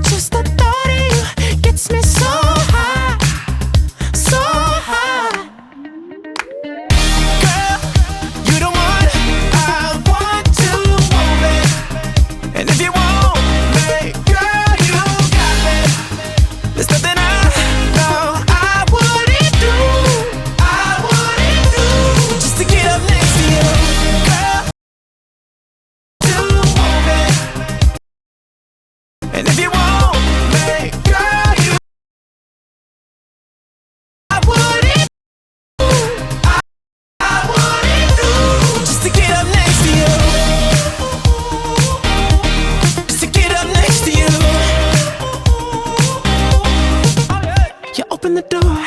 Just the thought of you gets me so high, so high. Girl, you the one I want to move it. And if you want me, girl, you got me. There's nothing I know I wouldn't do, just to get up next to you. Girl, to move it. And if you want me, girl, you I wouldn't do, just to get up next to you. Just to get up next to you. You open the door,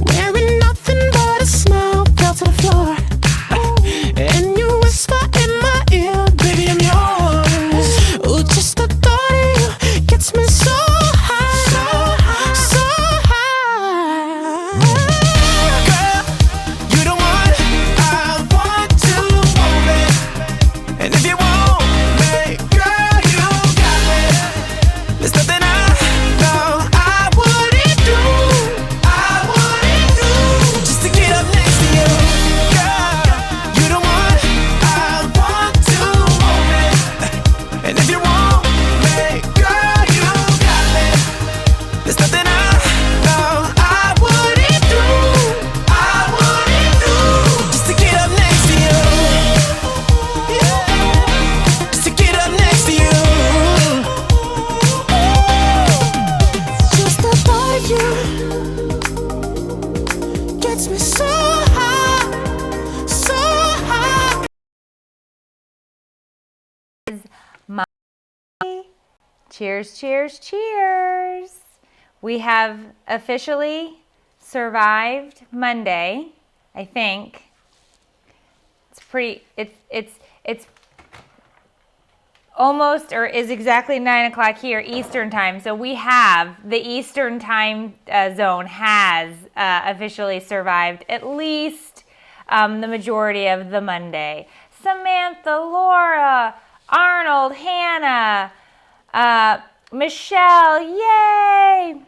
wearing nothing but a smile, fell to the floor. And you whisper in my ear, baby, I'm yours. Ooh, just the thought of you gets me so high, so high. Girl, you the one I want to move it. And if you want me, girl, you got me. There's nothing I know I wouldn't do, just to get up next to you. Girl, you the one I want to move it. And if you want me, girl, you got me. There's nothing I know I wouldn't do, just to get up next to you. Yeah, just to get up next to you. Just the thought of you gets me so high, so high. Cheers, cheers, cheers. We have officially survived Monday, I think. It's almost, or is exactly 9 o'clock here, Eastern time. So we have, the Eastern time zone has officially survived at least the majority of the Monday. Samantha, Laura, Arnold, Hannah, Michelle, yay!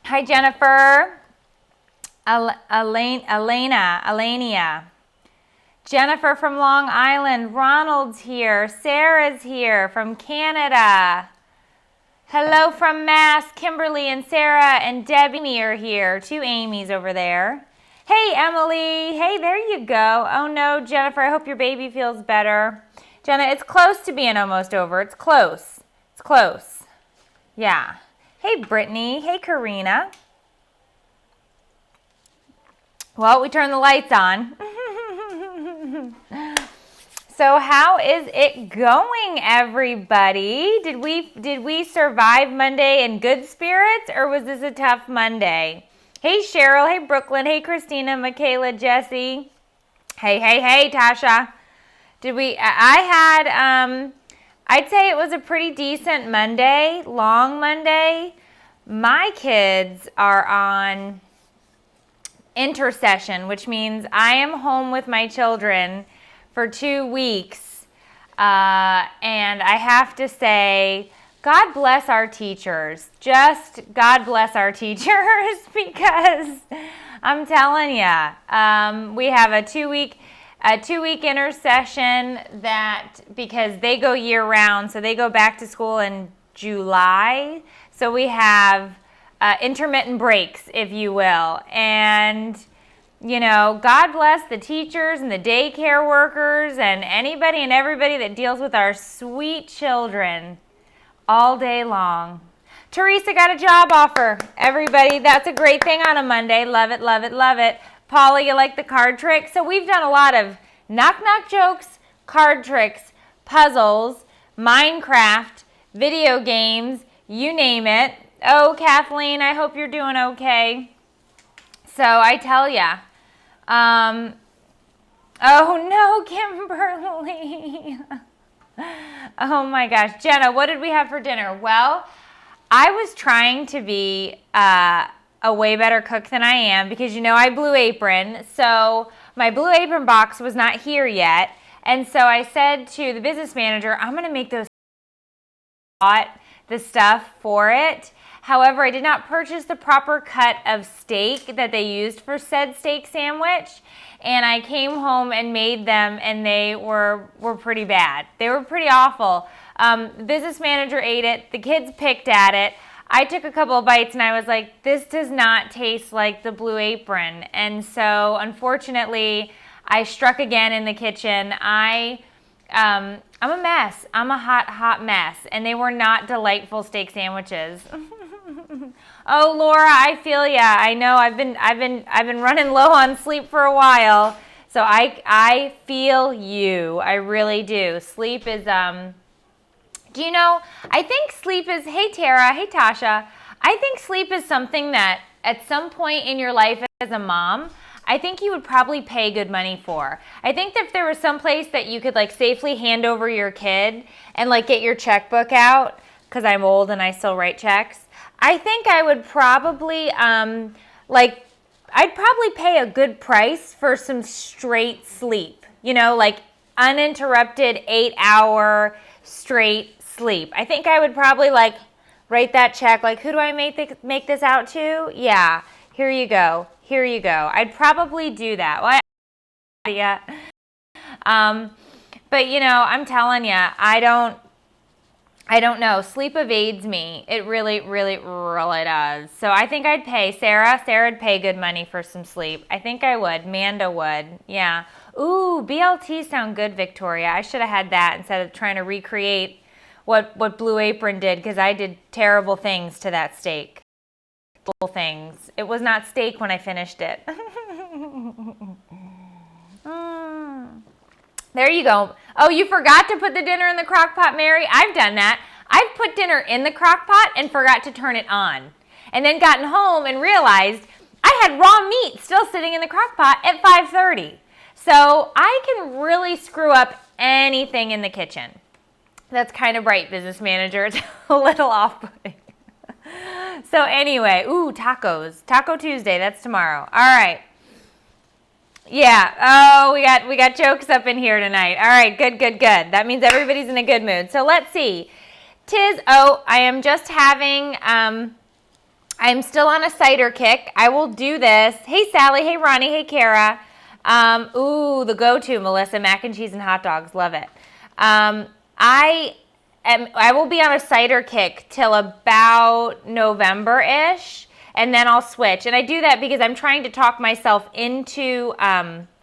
Hi, Jennifer. Elenia. Jennifer from Long Island. Ronald's here. Sarah's here from Canada. Hello from Mass. Kimberly and Sarah and Debbie are here. 2 Amy's over there. Hey, Emily. Hey, there you go. Oh, no, Jennifer, I hope your baby feels better. Jenna, it's close to being almost over. It's close. It's close. Yeah. Hey, Brittany. Hey, Karina. Well, we turned the lights on. So how is it going, everybody? Did we survive Monday in good spirits, or was this a tough Monday? Hey, Cheryl. Hey, Brooklyn. Hey, Christina, Michaela, Jesse. Hey, Tasha. I'd say it was a pretty decent Monday, long Monday. My kids are on intercession, which means I am home with my children for 2 weeks. And I have to say, God bless our teachers. Just God bless our teachers, because I'm telling you, we have a 2-week intercession, that because they go year round, so they go back to school in July. So we have intermittent breaks, if you will. And, you know, God bless the teachers and the daycare workers and anybody and everybody that deals with our sweet children all day long. Teresa got a job offer. Everybody, that's a great thing on a Monday. Love it, love it, love it. Paula, you like the card trick? So we've done a lot of knock-knock jokes, card tricks, puzzles, Minecraft, video games, you name it. Oh, Kathleen, I hope you're doing okay. So I tell ya. Oh, no, Kimberly. Oh, my gosh. Jenna, what did we have for dinner? Well, I was trying to be a way better cook than I am, because, you know, I Blue Apron. So my Blue Apron box was not here yet. And so I said to the business manager, I'm going to make those bought the stuff for it. However, I did not purchase the proper cut of steak that they used for said steak sandwich. And I came home and made them, and they were pretty bad. They were pretty awful. The business manager ate it. The kids picked at it. I took a couple of bites, and I was like, this does not taste like the Blue Apron. And so, unfortunately, I struck again in the kitchen. I'm a mess. I'm a hot mess. And they were not delightful steak sandwiches. Oh, Laura, I feel ya. I know I've been running low on sleep for a while. So I feel you. I really do. Sleep is do you know, I think sleep is, hey Tara, hey Tasha, I think sleep is something that at some point in your life as a mom, I think you would probably pay good money for. I think that if there was some place that you could like safely hand over your kid and like get your checkbook out, because I'm old and I still write checks, I think I would probably, I'd probably pay a good price for some straight sleep. You know, like uninterrupted 8-hour straight sleep. I think I would probably like write that check. Like, who do I make this out to? Yeah, here you go. Here you go. I'd probably do that. Well, yeah. But you know, I'm telling you, I don't know. Sleep evades me. It really, really, really does. So I think I'd pay. Sarah'd pay good money for some sleep. I think I would. Manda would. Yeah. Ooh, BLT sound good, Victoria. I should have had that instead of trying to recreate what Blue Apron did, because I did terrible things to that steak. Terrible things. It was not steak when I finished it. There you go. Oh, you forgot to put the dinner in the crock pot, Mary? I've done that. I've put dinner in the crock pot and forgot to turn it on. And then gotten home and realized I had raw meat still sitting in the crock pot at 5:30. So I can really screw up anything in the kitchen. That's kind of right, business manager. It's a little off-putting. So anyway, ooh, tacos. Taco Tuesday, that's tomorrow. All right. Yeah. Oh, we got jokes up in here tonight. All right. Good. That means everybody's in a good mood. So let's see. I am just having, I'm still on a cider kick. I will do this. Hey, Sally. Hey, Ronnie. Hey, Kara. Ooh, the go-to, Melissa, mac and cheese and hot dogs. Love it. I will be on a cider kick till about November-ish. And then I'll switch. And I do that because I'm trying to talk myself into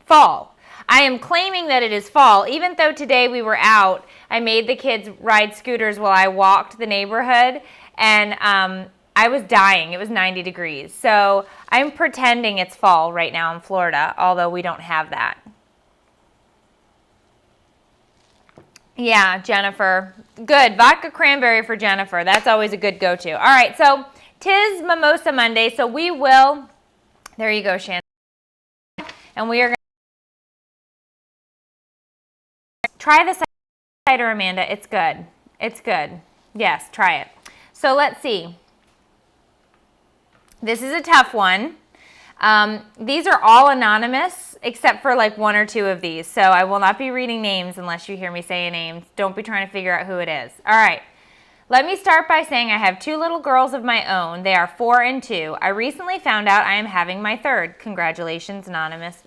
fall. I am claiming that it is fall. Even though today we were out, I made the kids ride scooters while I walked the neighborhood. And I was dying. It was 90 degrees. So I'm pretending it's fall right now in Florida, although we don't have that. Yeah, Jennifer. Good. Vodka cranberry for Jennifer. That's always a good go-to. All right, so 'tis MOMosa Monday, so we will, there you go, Shannon. And we are going to try the cider, Amanda. It's good. It's good. Yes, try it. So let's see. This is a tough one. These are all anonymous, except for like one or two of these. So I will not be reading names unless you hear me say names. Don't be trying to figure out who it is. All right. Let me start by saying I have 2 little girls of my own. They are 4 and 2. I recently found out I am having my 3rd. Congratulations, anonymous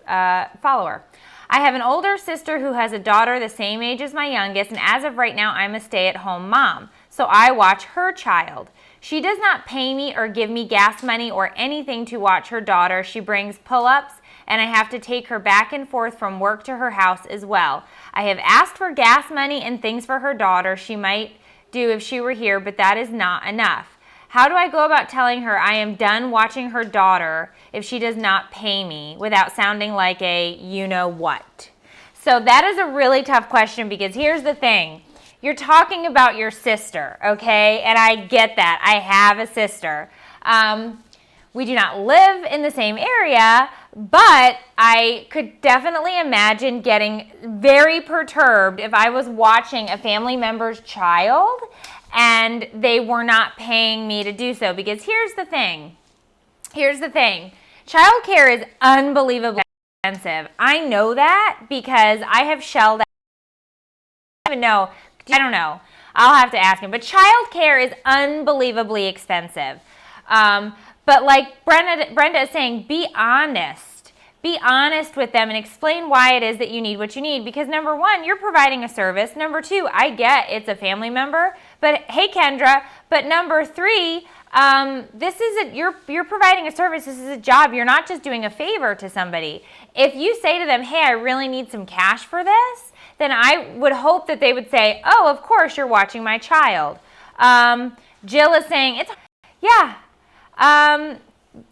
follower. I have an older sister who has a daughter the same age as my youngest, and as of right now, I'm a stay-at-home mom. So I watch her child. She does not pay me or give me gas money or anything to watch her daughter. She brings pull-ups, and I have to take her back and forth from work to her house as well. I have asked for gas money and things for her daughter. She might do if she were here, but that is not enough. How do I go about telling her I am done watching her daughter if she does not pay me without sounding like a you-know-what? So that is a really tough question, because here's the thing. You're talking about your sister, okay? And I get that. I have a sister. We do not live in the same area, but I could definitely imagine getting very perturbed if I was watching a family member's child and they were not paying me to do so. Because here's the thing. Child care is unbelievably expensive. I know that because I have shelled out. I don't know. I'll have to ask him. But childcare is unbelievably expensive. But like Brenda is saying, be honest. Be honest with them and explain why it is that you need what you need. Because number one, you're providing a service. Number two, I get it's a family member. But hey, Kendra. But number three, you're providing a service. This is a job. You're not just doing a favor to somebody. If you say to them, hey, I really need some cash for this, then I would hope that they would say, oh, of course, you're watching my child. Jill is saying,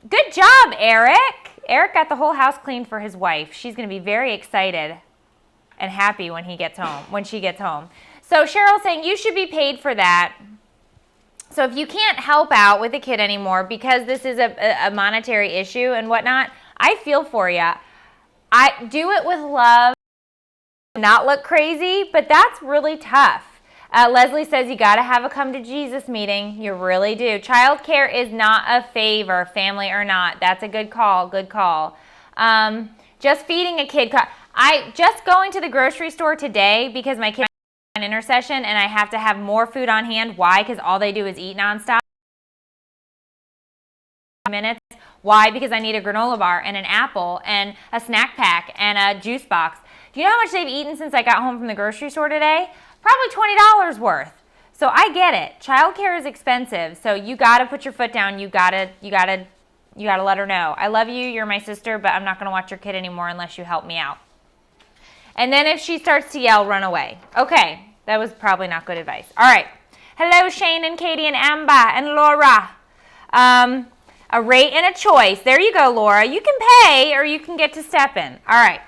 good job, Eric. Eric got the whole house cleaned for his wife. She's going to be very excited and happy when she gets home. So Cheryl's saying you should be paid for that. So if you can't help out with a kid anymore because this is a monetary issue and whatnot, I feel for you. I do it with love, not look crazy, but that's really tough. Leslie says you got to have a come to Jesus meeting. You really do. Childcare is not a favor, family or not. That's a good call. Good call. Just feeding a kid. I just going to the grocery store today because my kid an intercession and I have to have more food on hand. Why? Because all they do is eat nonstop. Minutes. Why? Because I need a granola bar and an apple and a snack pack and a juice box. Do you know how much they've eaten since I got home from the grocery store today? Probably $20 worth. So I get it. Childcare is expensive. So you got to put your foot down. You got to let her know. I love you. You're my sister, but I'm not going to watch your kid anymore unless you help me out. And then if she starts to yell, run away. Okay. That was probably not good advice. All right. Hello, Shane and Katie and Amber and Laura. A rate and a choice. There you go, Laura. You can pay or you can get to step in. All right.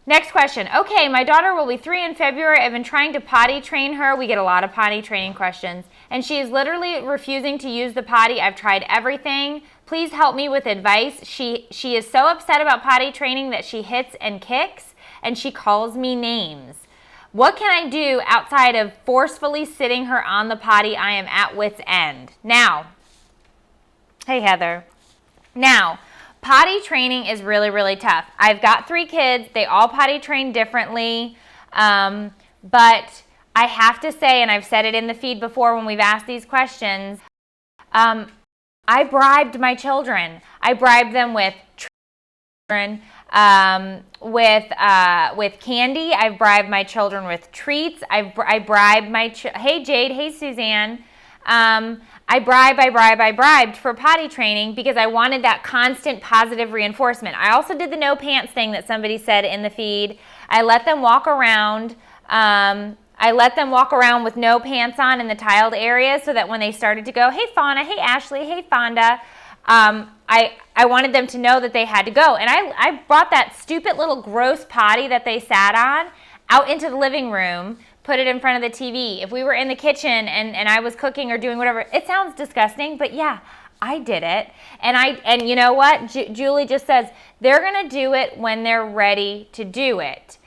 Next question. Okay, my daughter will be 3 in February. I've been trying to potty train her. We get a lot of potty training questions. And she is literally refusing to use the potty. I've tried everything. Please help me with advice. She is so upset about potty training that she hits and kicks, and she calls me names. What can I do outside of forcefully sitting her on the potty? I am at wit's end. Now, hey, Heather. Now, potty training is really, really tough. I've got 3 kids. They all potty train differently. But I have to say, and I've said it in the feed before when we've asked these questions, I bribed my children. I bribed them with with candy. I've bribed my children with treats. I bribed my hey Jade, hey Suzanne. I bribed for potty training because I wanted that constant positive reinforcement. I also did the no pants thing that somebody said in the feed. I let them walk around. With no pants on in the tiled area so that when they started to go, hey Fauna, hey Ashley, hey Fonda, I wanted them to know that they had to go. And I brought that stupid little gross potty that they sat on out into the living room, put it in front of the TV. If we were in the kitchen and I was cooking or doing whatever, it sounds disgusting, but yeah, I did it. And you know what? Julie just says they're going to do it when they're ready to do it.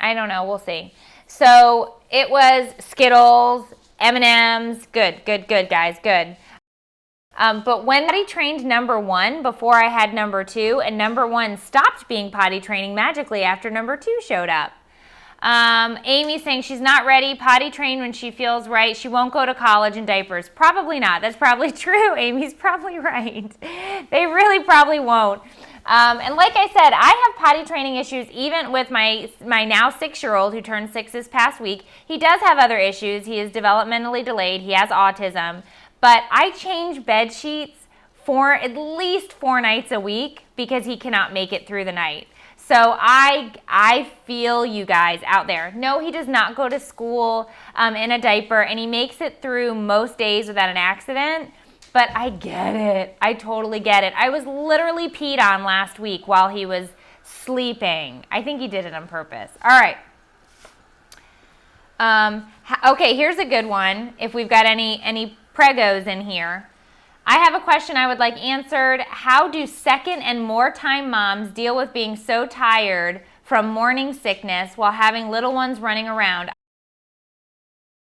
I don't know. We'll see. So it was Skittles, M&Ms. Good, guys. Good. But when potty trained number 1 before I had number 2, and number 1 stopped being potty training magically after number 2 showed up. Amy's saying she's not ready. Potty train when she feels right. She won't go to college in diapers. Probably not. That's probably true. Amy's probably right. They really probably won't. And like I said, I have potty training issues even with my now 6-year-old who turned 6 this past week. He does have other issues. He is developmentally delayed. He has autism. But I change bed sheets for at least 4 nights a week because he cannot make it through the night. So I feel you guys out there. No, he does not go to school in a diaper, and he makes it through most days without an accident. But I get it. I totally get it. I was literally peed on last week while he was sleeping. I think he did it on purpose. All right. Okay, here's a good one. If we've got any pregos in here. I have a question I would like answered. How do second and more time moms deal with being so tired from morning sickness while having little ones running around?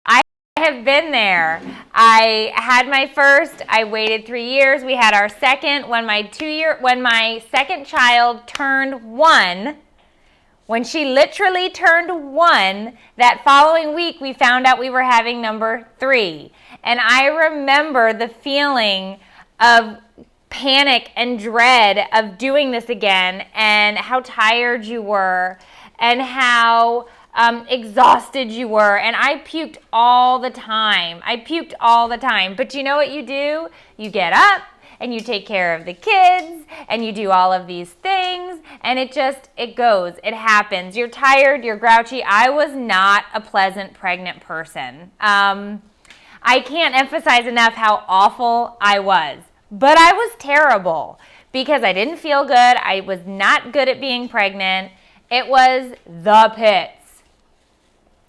I have been there. I had my first, I waited 3 years. We had our second when my second child turned 1. When she literally turned 1, that following week we found out we were having number 3. And I remember the feeling of panic and dread of doing this again, and how tired you were, and how exhausted you were. And I puked all the time. But you know what you do? You get up and you take care of the kids and you do all of these things, and it goes. It happens. You're tired, you're grouchy. I was not a pleasant pregnant person. I can't emphasize enough how awful I was. But I was terrible because I didn't feel good. I was not good at being pregnant. It was the pits.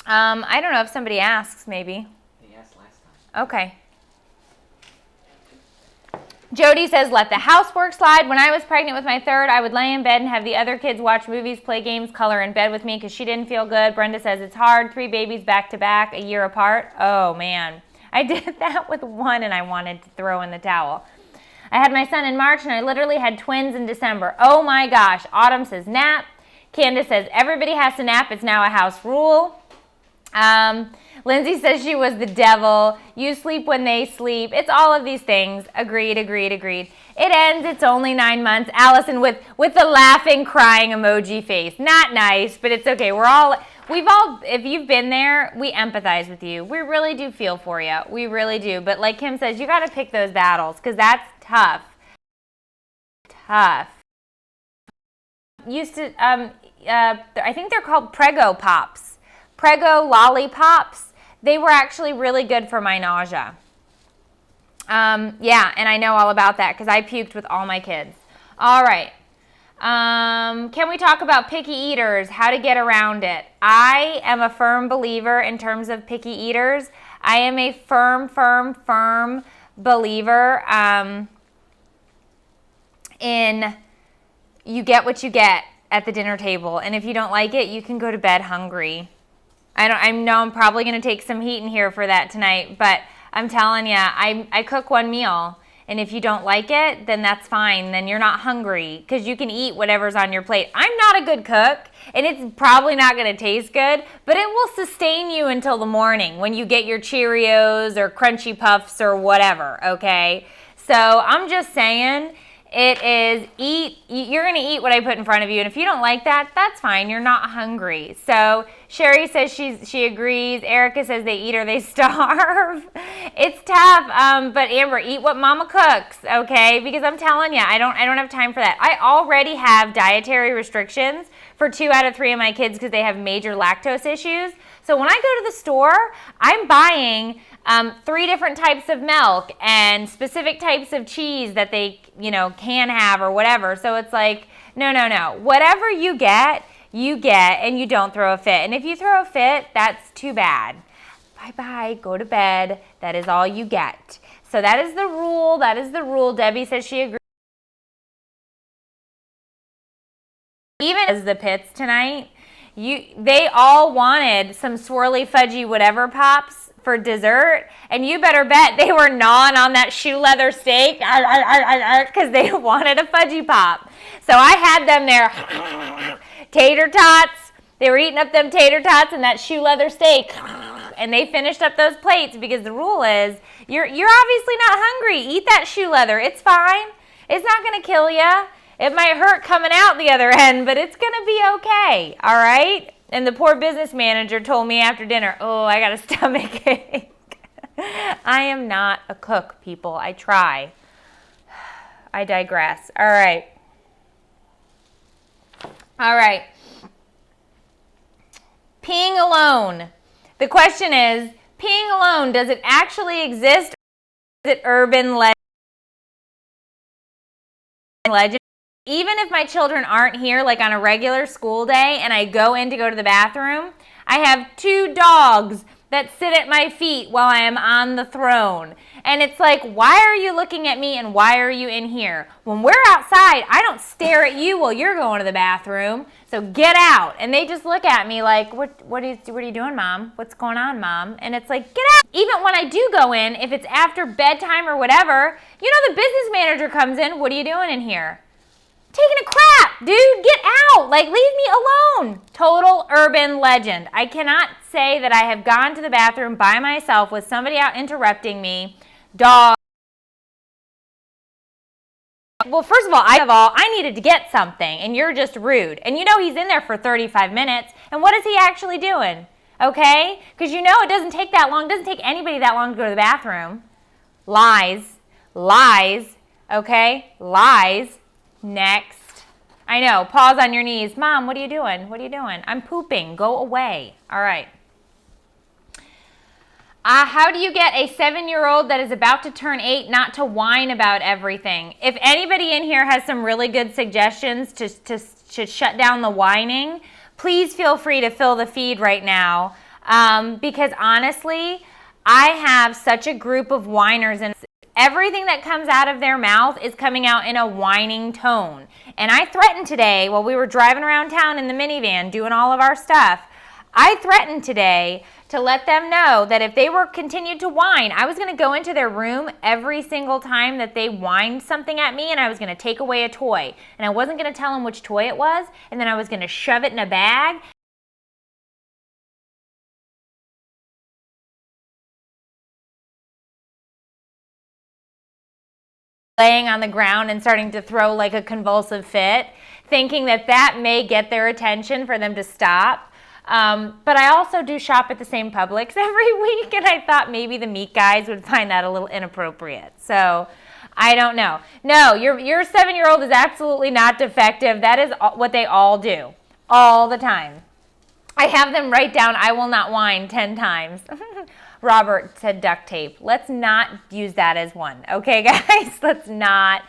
I don't know if somebody asks, maybe. They asked last time. Okay. Jody says, let the housework slide. When I was pregnant with my third, I would lay in bed and have the other kids watch movies, play games, color in bed with me because she didn't feel good. Brenda says, it's hard. 3 babies back to back, a year apart. Oh, man. I did that with 1 and I wanted to throw in the towel. I had my son in March and I literally had twins in December. Oh, my gosh. Autumn says, nap. Candace says, everybody has to nap. It's now a house rule. Lindsay says she was the devil. You sleep when they sleep. It's all of these things. Agreed. It ends. It's only 9 months. Allison with the laughing, crying emoji face. Not nice, but it's okay. If you've been there, we empathize with you. We really do feel for you. We really do. But like Kim says, you got to pick those battles because that's tough. Used to, I think they're called Prego Pops. Prego lollipops. They were actually really good for my nausea. Yeah, and I know all about that because I puked with all my kids. All right. Can we talk about picky eaters, how to get around it? I am a firm believer in terms of picky eaters. I am a firm believer in you get what you get at the dinner table. And if you don't like it, you can go to bed hungry. I know I'm probably going to take some heat in here for that tonight, but I'm telling you, I cook one meal, and if you don't like it, then that's fine. Then you're not hungry because you can eat whatever's on your plate. I'm not a good cook, and it's probably not going to taste good, but it will sustain you until the morning when you get your Cheerios or Crunchy Puffs or whatever, okay? So I'm just saying, you're going to eat what I put in front of you, and if you don't like that, that's fine. You're not hungry. So Sherry says she agrees. Erica says they eat or they starve. It's tough, but Amber, eat what mama cooks, okay? Because I'm telling you, I don't have time for that. I already have dietary restrictions for 2 out of 3 of my kids because they have major lactose issues. So when I go to the store, I'm buying 3 different types of milk and specific types of cheese that they, can have or whatever. So it's like, no. Whatever you get, and you don't throw a fit. And if you throw a fit, that's too bad. Bye-bye, go to bed. That is all you get. So that is the rule. Debbie says she agrees. Even as the pits tonight, they all wanted some swirly, fudgy, whatever pops for dessert, and you better bet they were gnawing on that shoe leather steak because they wanted a fudgy pop. So I had them there, tater tots. They were eating up them tater tots and that shoe leather steak, and they finished up those plates because the rule is you're obviously not hungry. Eat that shoe leather. It's fine. It's not going to kill you. It might hurt coming out the other end, but it's going to be okay, all right? And the poor business manager told me after dinner, oh, I got a stomach ache. I am not a cook, people. I try. I digress. All right. Peeing alone. The question is, peeing alone, does it actually exist, or is it urban legend? Even if my children aren't here, like on a regular school day, and I go to the bathroom, I have 2 dogs that sit at my feet while I am on the throne. And it's like, why are you looking at me and why are you in here? When we're outside, I don't stare at you while you're going to the bathroom. So get out. And they just look at me like, what are you doing, Mom? What's going on, Mom? And it's like, get out. Even when I do go in, if it's after bedtime or whatever, the business manager comes in, what are you doing in here? taking a crap, dude. Get out. Like, leave me alone. Total urban legend. I cannot say that I have gone to the bathroom by myself with somebody out interrupting me. Dog. Well, first of all, I needed to get something, and you're just rude. And you know he's in there for 35 minutes, and what is he actually doing? Okay? Because you know it doesn't take that long. It doesn't take anybody that long to go to the bathroom. Lies. Lies. Okay? Lies. Next. I know. Pause on your knees. Mom, what are you doing? What are you doing? I'm pooping. Go away. All right. How do you get a 7-year-old that is about to turn 8 not to whine about everything? If anybody in here has some really good suggestions to shut down the whining, please feel free to fill the feed right now. Because honestly, I have such a group of whiners, and everything that comes out of their mouth is coming out in a whining tone. And I threatened today, while we were driving around town in the minivan doing all of our stuff, I threatened today to let them know that if they were continued to whine, I was going to go into their room every single time that they whined something at me, and I was going to take away a toy. And I wasn't going to tell them which toy it was, and then I was going to shove it in a bag. Laying on the ground and starting to throw like a convulsive fit, thinking that that may get their attention for them to stop. But I also do shop at the same Publix every week, and I thought maybe the meat guys would find that a little inappropriate. So I don't know. No, your 7-year-old is absolutely not defective. That is what they all do, all the time. I have them write down, "I will not whine," 10 times. Robert said duct tape. Let's not use that as one. Okay, guys? Let's not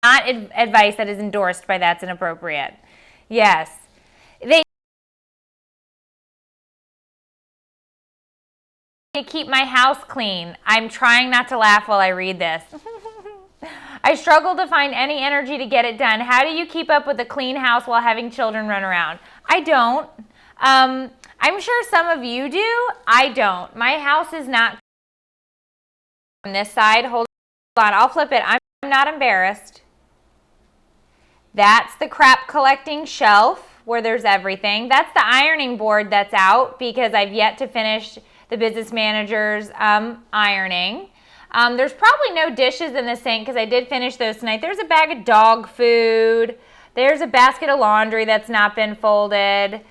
advice that is endorsed by That's Inappropriate. Yes. They keep my house clean. I'm trying not to laugh while I read this. I struggle to find any energy to get it done. How do you keep up with a clean house while having children run around? I don't. I'm sure some of you do. I don't. My house is not on this side. Hold on. I'll flip it. I'm not embarrassed. That's the crap collecting shelf where there's everything. That's the ironing board that's out because I've yet to finish the business manager's ironing. There's probably no dishes in the sink because I did finish those tonight. There's a bag of dog food. There's a basket of laundry that's not been folded.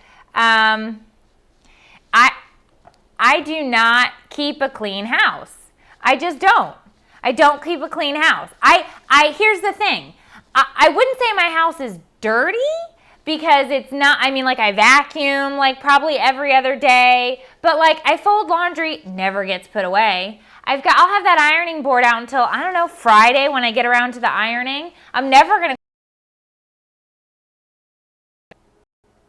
I do not keep a clean house. I just don't. I don't keep a clean house. Here's the thing. I wouldn't say my house is dirty because it's not, I mean, like I vacuum like probably every other day, but like I fold laundry, never gets put away. I'll have that ironing board out until, I don't know, Friday when I get around to the ironing. I'm never going to.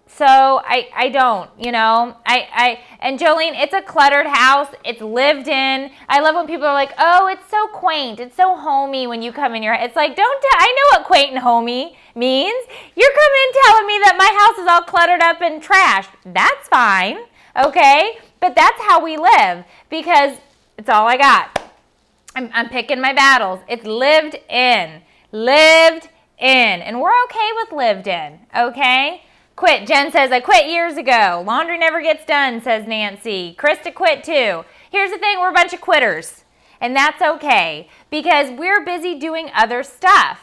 So I don't, you know, and Jolene, it's a cluttered house. It's lived in. I love when people are like, oh, it's so quaint. It's so homey when you come in your, it's like, I know what quaint and homey means. You're coming in telling me that my house is all cluttered up and trashed. That's fine. Okay. But that's how we live because it's all I got. I'm picking my battles. It's lived in, and we're okay with lived in. Okay. Quit. Jen says, I quit years ago. Laundry never gets done, says Nancy. Krista quit too. Here's the thing, we're a bunch of quitters. And that's okay because we're busy doing other stuff.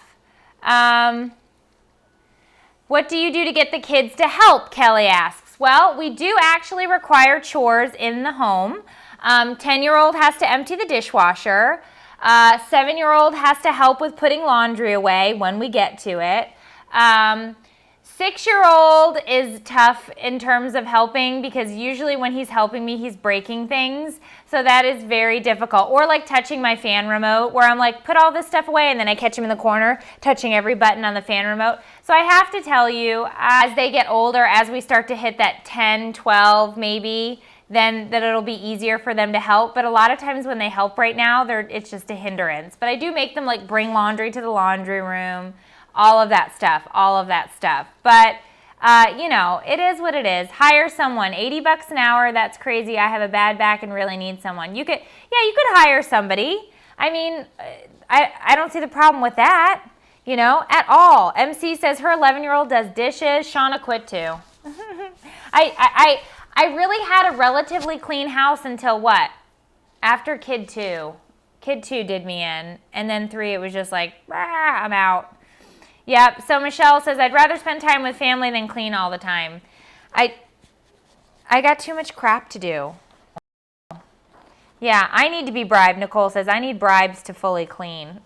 What do you do to get the kids to help? Kelly asks. Well, we do actually require chores in the home. 10-year-old has to empty the dishwasher. 7-year-old has to help with putting laundry away when we get to it. 6-year-old is tough in terms of helping because usually when he's helping me, he's breaking things. So that is very difficult. Or like touching my fan remote where I'm like, put all this stuff away, and then I catch him in the corner touching every button on the fan remote. So I have to tell you, as they get older, as we start to hit that 10, 12 maybe, then that it'll be easier for them to help. But a lot of times when they help right now, it's just a hindrance. But I do make them like bring laundry to the laundry room. All of that stuff. But, you know, it is what it is. Hire someone. $80 an hour, that's crazy. I have a bad back and really need someone. You could hire somebody. I mean, I don't see the problem with that. at all. MC says her 11-year-old does dishes. Shauna quit too. I really had a relatively clean house until what? After kid 2. Kid 2 did me in. And then 3, it was just like, I'm out. Yep. So Michelle says, I'd rather spend time with family than clean all the time. I got too much crap to do. Yeah, I need to be bribed. Nicole says, I need bribes to fully clean.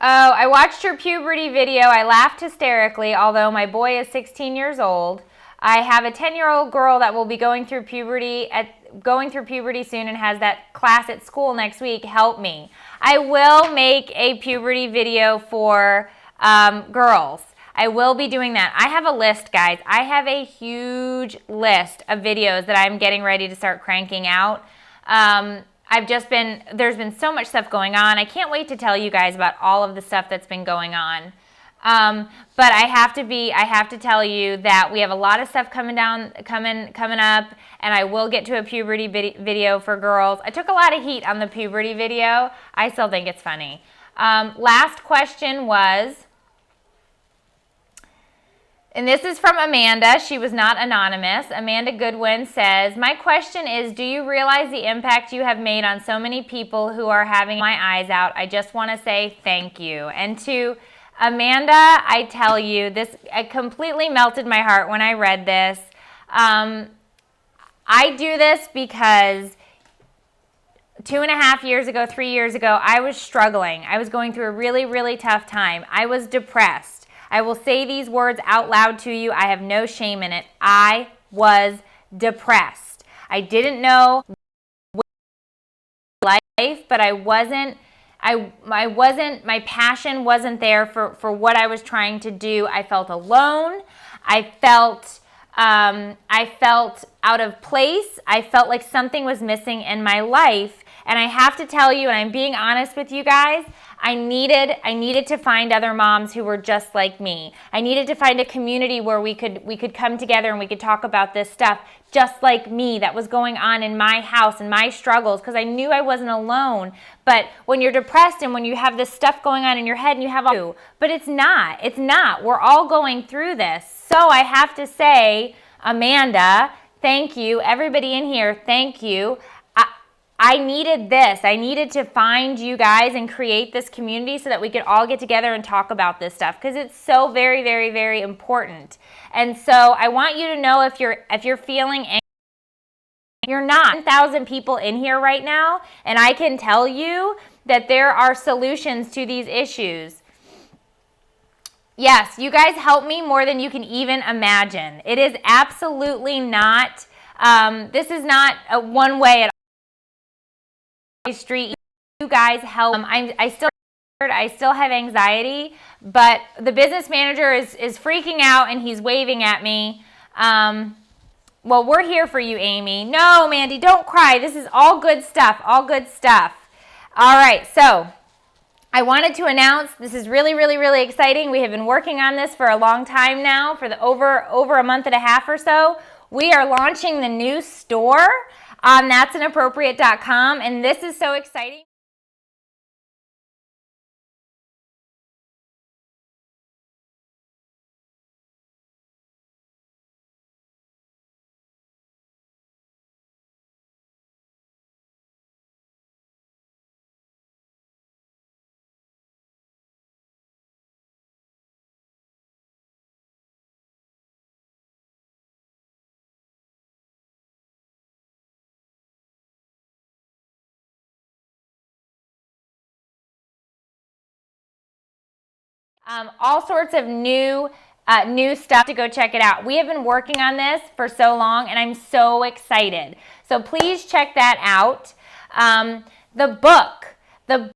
Oh, I watched your puberty video. I laughed hysterically, although my boy is 16 years old. I have a 10-year-old girl that will be going through puberty soon and has that class at school next week. Help me. I will make a puberty video for girls. I will be doing that. I have a list, guys. I have a huge list of videos that I'm getting ready to start cranking out. There's been so much stuff going on. I can't wait to tell you guys about all of the stuff that's been going on. But I have to tell you that we have a lot of stuff coming up, and I will get to a puberty video for girls. I took a lot of heat on the puberty video. I still think it's funny. Last question was, and this is from Amanda. She was not anonymous. Amanda Goodwin says, my question is, do you realize the impact you have made on so many people who are having my eyes out? I just want to say thank you. And to Amanda, I tell you, it completely melted my heart when I read this. I do this because 2.5 years ago, 3 years ago, I was struggling. I was going through a really, really tough time. I was depressed. I will say these words out loud to you. I have no shame in it. I was depressed. I didn't know life, but I wasn't, my passion wasn't there for what I was trying to do. I felt alone. I felt out of place. I felt like something was missing in my life. And I have to tell you, and I'm being honest with you guys, I needed to find other moms who were just like me. I needed to find a community where we could come together and we could talk about this stuff just like me that was going on in my house and my struggles, because I knew I wasn't alone. But when you're depressed and when you have this stuff going on in your head and you have all, but it's not. We're all going through this. So I have to say, Amanda, thank you. Everybody in here, thank you. I needed this. I needed to find you guys and create this community so that we could all get together and talk about this stuff, because it's so very, very, very important. And so I want you to know, if you're feeling anxious, you're not. 10,000 people in here right now, and I can tell you that there are solutions to these issues. Yes, you guys help me more than you can even imagine. It is absolutely not, this is not a one way at street. You guys help. I still have anxiety, but the business manager is freaking out and he's waving at me. Well, we're here for you, Amy. No, Mandy, don't cry. This is all good stuff. All good stuff. All right, so I wanted to announce, this is really, really, really exciting. We have been working on this for a long time now, for over a month and a half or so. We are launching the new store on that'sinappropriate.com, and this is so exciting. All sorts of new stuff to go check it out. We have been working on this for so long, and I'm so excited. So please check that out. The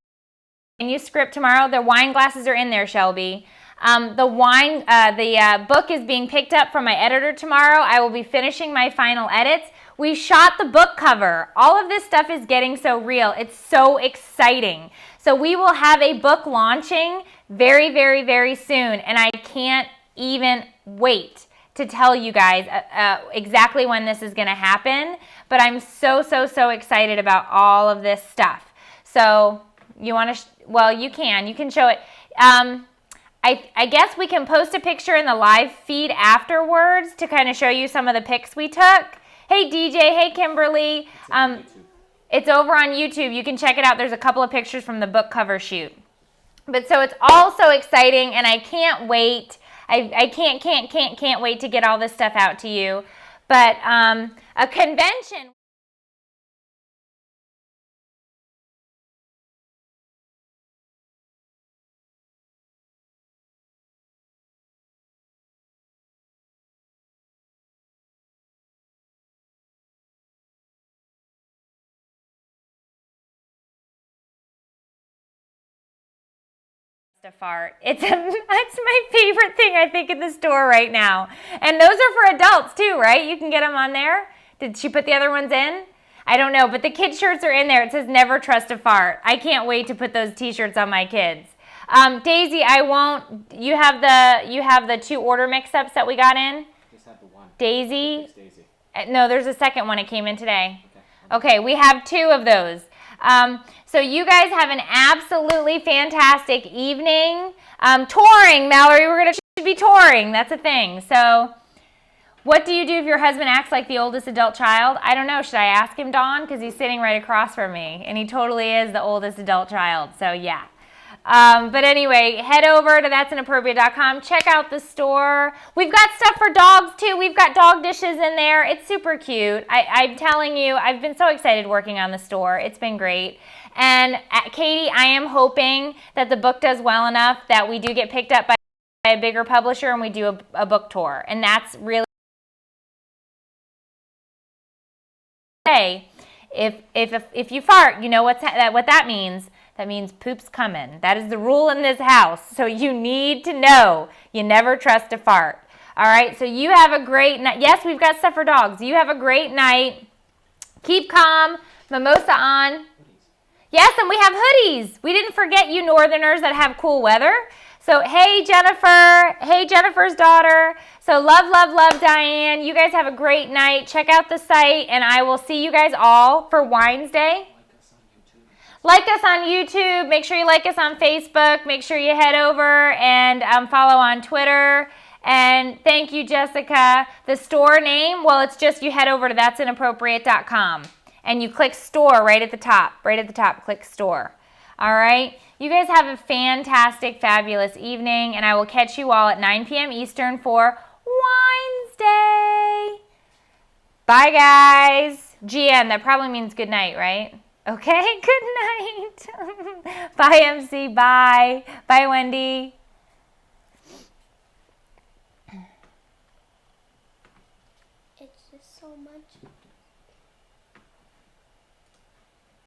manuscript tomorrow. The wine glasses are in there, Shelby. The book is being picked up from my editor tomorrow. I will be finishing my final edits. We shot the book cover. All of this stuff is getting so real. It's so exciting. So we will have a book launching very, very, very soon, and I can't even wait to tell you guys exactly when this is going to happen, but I'm so excited about all of this stuff. So you want to, well, you can show it. I guess we can post a picture in the live feed afterwards to kind of show you some of the pics we took. Hey DJ, hey Kimberly. It's over on YouTube. You can check it out. There's a couple of pictures from the book cover shoot. But so it's all so exciting, and I can't wait. I can't wait to get all this stuff out to you. But a convention. To fart. It's my favorite thing, I think, in the store right now. And those are for adults too, right? You can get them on there. Did she put the other ones in? I don't know, but the kid shirts are in there. It says never trust a fart. I can't wait to put those t-shirts on my kids. Daisy, I won't. You have the 2 order mix-ups that we got in? Just have the one. Daisy? Daisy. No, there's a second one. It came in today. Okay, we have 2 of those. So you guys have an absolutely fantastic evening. Touring, Mallory, should be touring. That's a thing. So what do you do if your husband acts like the oldest adult child? I don't know. Should I ask him, Dawn? Because he's sitting right across from me, and he totally is the oldest adult child. So yeah. But anyway, head over to that'sinappropriate.com. Check out the store. We've got stuff for dogs too. We've got dog dishes in there. It's super cute. I'm telling you, I've been so excited working on the store. It's been great. And Katie, I am hoping that the book does well enough that we do get picked up by a bigger publisher and we do a book tour. And that's really if you fart, you know what that means. That means poop's coming. That is the rule in this house. So you need to know. You never trust a fart. All right, so you have a great night. Yes, we've got stuff for dogs. You have a great night. Keep calm. Mimosa on. Yes, and we have hoodies. We didn't forget you northerners that have cool weather. So, hey, Jennifer. Hey, Jennifer's daughter. So, love, Diane. You guys have a great night. Check out the site, and I will see you guys all for Wines Day. Like us on YouTube. Make sure you like us on Facebook. Make sure you head over and follow on Twitter. And thank you, Jessica. The store name, well, it's just you head over to that'sinappropriate.com. And you click store right at the top. Right at the top, click store. All right? You guys have a fantastic, fabulous evening. And I will catch you all at 9 p.m. Eastern for Wines Day. Bye, guys. GN, that probably means good night, right? Okay, good night. Bye, MC. Bye. Bye, Wendy. It's just so much.